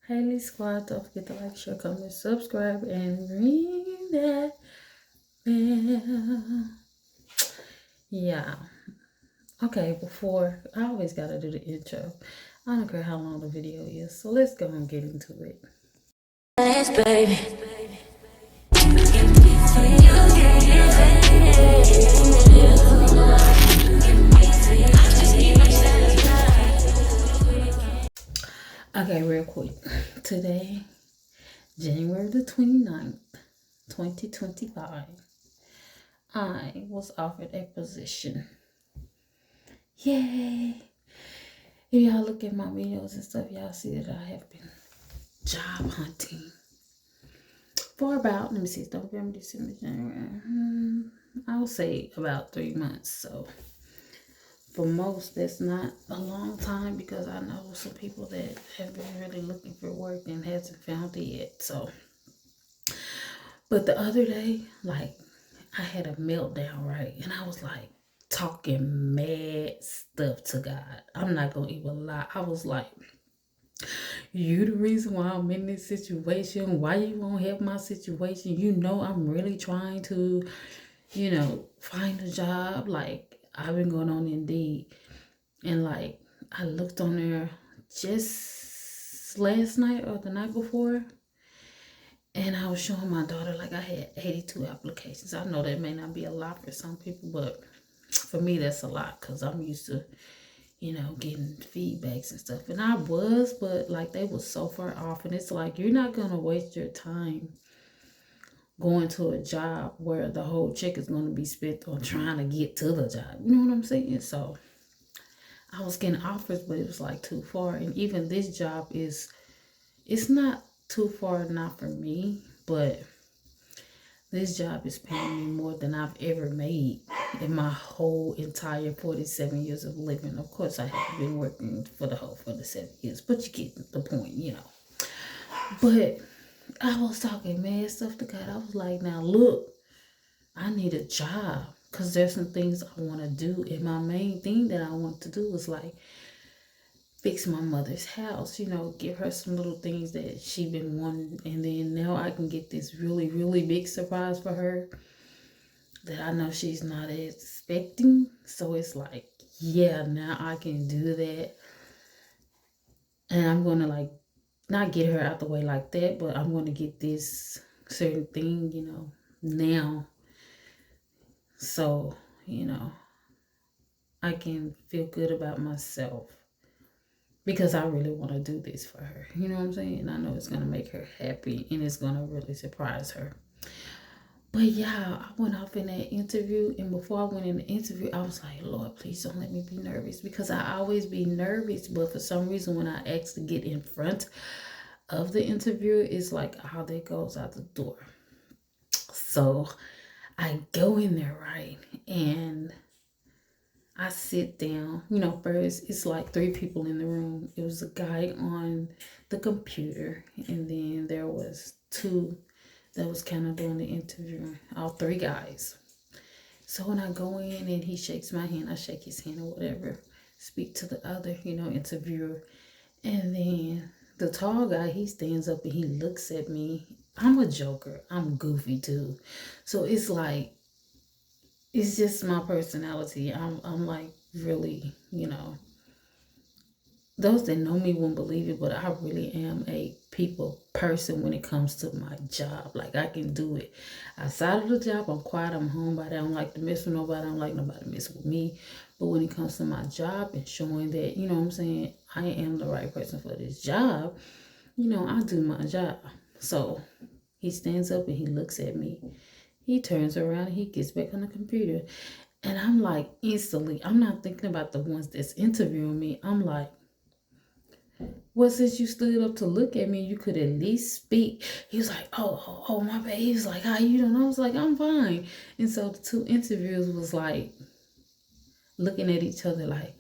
Haley Squad, don't forget to like, share, comment, subscribe, and ring that bell. Yeah. Okay, before, I always gotta do the intro. I don't care how long the video is, so let's go and get into it. Yes, baby. Okay, real quick. Today, January the 29th, 2025, I was offered a position. Yay! If y'all look at my videos and stuff, y'all see that I have been job hunting for about, let me see, November, December, January. I'll say about 3 months. So for most, that's not a long time because I know some people that have been really looking for work and hasn't found it yet. So, but the other day, like, I had a meltdown, right? And I was like talking mad stuff to God. I'm not gonna even lie. I was like, you the reason why I'm in this situation. Why you won't help my situation? You know I'm really trying to, find a job. Like, I've been going on Indeed. And like, I looked on there just last night or the night before. And I was showing my daughter, like, I had 82 applications. I know that may not be a lot for some people, but for me, that's a lot because I'm used to, getting feedbacks and stuff. And I was, but like, they were so far off. And it's like, you're not going to waste your time going to a job where the whole check is going to be spent on trying to get to the job. You know what I'm saying? So I was getting offers, but it was like too far. And even this job it's not too far, not for me, but this job is paying me more than I've ever made in my whole entire 47 years of living. Of course, I haven't been working for the whole 47 years, but you get the point. But I was talking mad stuff to God. I was like, now look, I need a job because there's some things I want to do. And my main thing that I want to do is like fix my mother's house, give her some little things that she been wanting. And then now I can get this really, really big surprise for her that I know she's not expecting. So it's like, yeah, now I can do that. And I'm going to like not get her out the way like that, but I'm going to get this certain thing, now. So, I can feel good about myself because I really want to do this for her. You know what I'm saying? I know it's going to make her happy and it's going to really surprise her. But yeah, I went off in that interview, and before I went in the interview, I was like, Lord, please don't let me be nervous because I always be nervous. But for some reason, when I actually get in front of the interview, it's like how that goes out the door. So I go in there, right? And I sit down. First, it's like 3 people in the room. It was a guy on the computer, and then there was 2 that was kind of doing the interviewing, all 3 guys. So when I go in and he shakes my hand, I shake his hand or whatever, speak to the other, interviewer. And then the tall guy, he stands up and he looks at me. I'm a joker. I'm goofy too. So it's like, it's just my personality. I'm like really, those that know me won't believe it, but I really am a people person when it comes to my job. Like, I can do it. Outside of the job, I'm quiet, I'm homebody. I don't like to mess with nobody. I don't like nobody to mess with me. But when it comes to my job and showing that, what I'm saying, I am the right person for this job, I do my job. So he stands up and he looks at me. He turns around and he gets back on the computer. And I'm like, instantly, I'm not thinking about the ones that's interviewing me. I'm like, well, since you stood up to look at me, you could at least speak. He was like, oh, my bad. He was like, how you doing? I was like, I'm fine. And so the 2 interviewers was like looking at each other like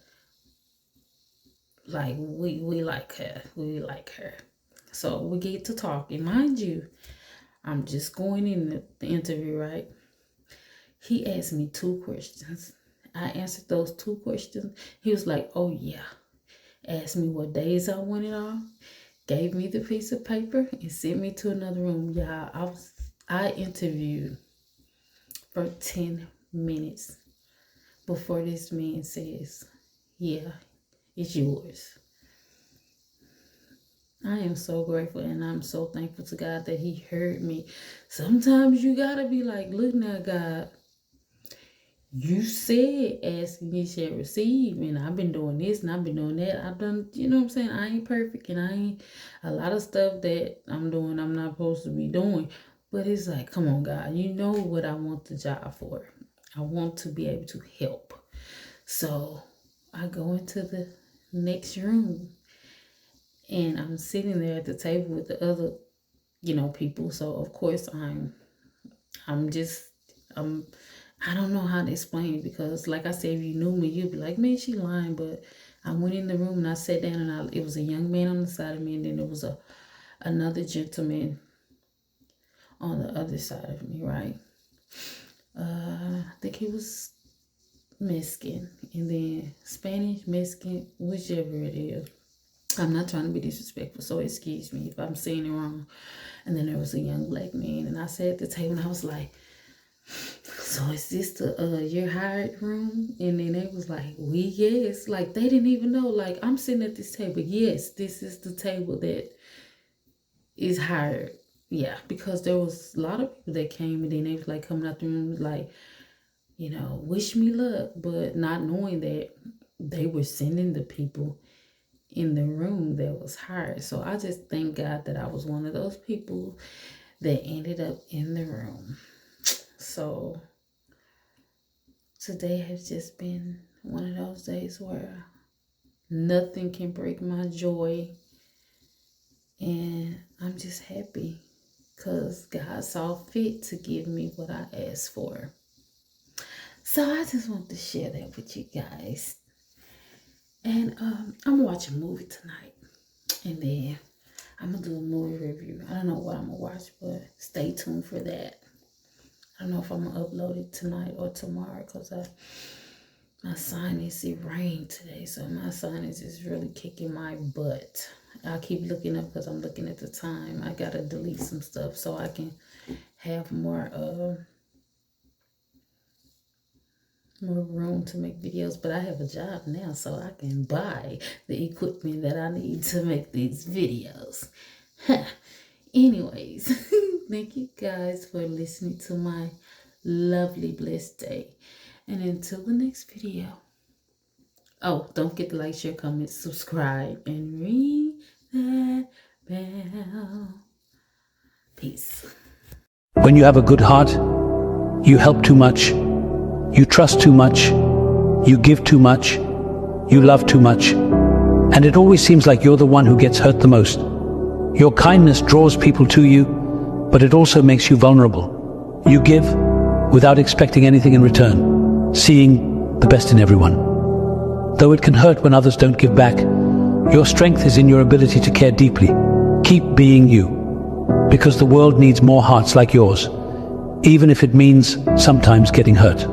we like her. We like her. So we get to talking. Mind you, I'm just going in the interview, right? He asked me 2 questions. I answered those 2 questions. He was like, oh yeah. Asked me what days I wanted off. gave me the piece of paper and sent me to another room. Y'all, I interviewed for 10 minutes before this man says, yeah, it's yours. I am so grateful and I'm so thankful to God that he heard me. Sometimes you gotta be like, look now, God, you said ask and you shall receive, and I've been doing this and I've been doing that. I've done, you know what I'm saying? I ain't perfect and I ain't a lot of stuff that I'm doing I'm not supposed to be doing. But it's like, come on, God, you know what I want the job for. I want to be able to help. So I go into the next room and I'm sitting there at the table with the other, people. So of course I'm I don't know how to explain it, because like I said, if you knew me, you'd be like, man, she lying. But I went in the room and I sat down and it was a young man on the side of me, and then there was another gentleman on the other side of me, right? I think he was Mexican, and then Spanish, Mexican, whichever it is. I'm not trying to be disrespectful, so excuse me if I'm saying it wrong. And then there was a young black man, and I sat at the table and I was like, so is this the your hired room? And then they was like, yes. Like, they didn't even know. Like, I'm sitting at this table. Yes, this is the table that is hired. Yeah, because there was a lot of people that came, and then they was like coming out the room like, wish me luck, but not knowing that they were sending the people in the room that was hired. So I just thank God that I was one of those people that ended up in the room. So today has just been one of those days where nothing can break my joy. And I'm just happy because God saw fit to give me what I asked for. So I just want to share that with you guys. And I'm going to watch a movie tonight. And then I'm going to do a movie review. I don't know what I'm going to watch, but stay tuned for that. I don't know if I'm going to upload it tonight or tomorrow, because my sinus, it rained today. So my sinus is really kicking my butt. I'll keep looking up because I'm looking at the time. I got to delete some stuff so I can have more room to make videos. But I have a job now, so I can buy the equipment that I need to make these videos. Anyways, thank you guys for listening to my lovely blessed day. And until the next video. Oh, don't forget to like, share, comment, subscribe, and ring that bell. Peace. When you have a good heart, you help too much, you trust too much, you give too much, you love too much, and it always seems like you're the one who gets hurt the most. Your kindness draws people to you, but it also makes you vulnerable. You give without expecting anything in return, seeing the best in everyone. Though it can hurt when others don't give back, your strength is in your ability to care deeply. Keep being you, because the world needs more hearts like yours, even if it means sometimes getting hurt.